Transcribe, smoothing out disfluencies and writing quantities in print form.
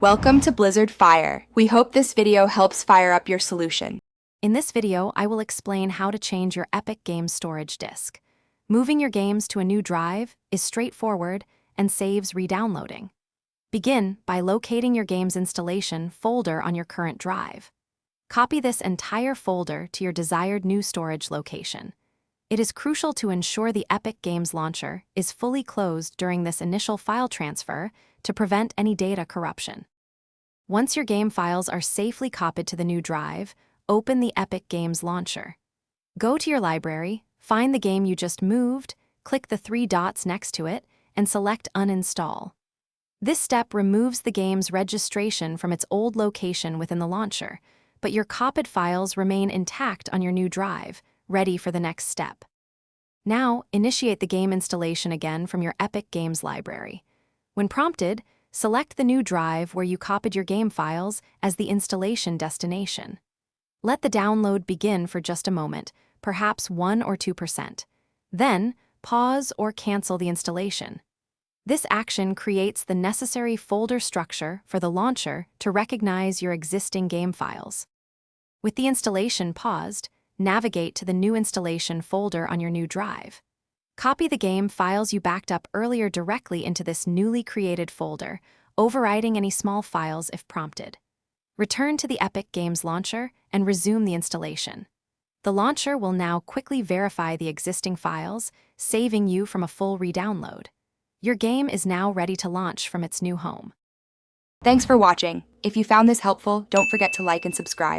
Welcome to Blizzard Fire. We hope this video helps fire up your solution. In this video, I will explain how to change your Epic Games storage disk. Moving your games to a new drive is straightforward and saves re-downloading. Begin by locating your game's installation folder on your current drive. Copy this entire folder to your desired new storage location. It is crucial to ensure the Epic Games launcher is fully closed during this initial file transfer to prevent any data corruption. Once your game files are safely copied to the new drive, open the Epic Games launcher. Go to your library, find the game you just moved, click the three dots next to it, and select Uninstall. This step removes the game's registration from its old location within the launcher, but your copied files remain intact on your new drive, ready for the next step. Now, initiate the game installation again from your Epic Games library. When prompted, select the new drive where you copied your game files as the installation destination. Let the download begin for just a moment, perhaps 1 or 2%. Then, pause or cancel the installation. This action creates the necessary folder structure for the launcher to recognize your existing game files. With the installation paused, navigate to the new installation folder on your new drive. Copy the game files you backed up earlier directly into this newly created folder, overriding any small files if prompted. Return to the Epic Games launcher and resume the installation. The launcher will now quickly verify the existing files, saving you from a full re-download. Your game is now ready to launch from its new home. Thanks for watching. If you found this helpful, don't forget to like and subscribe.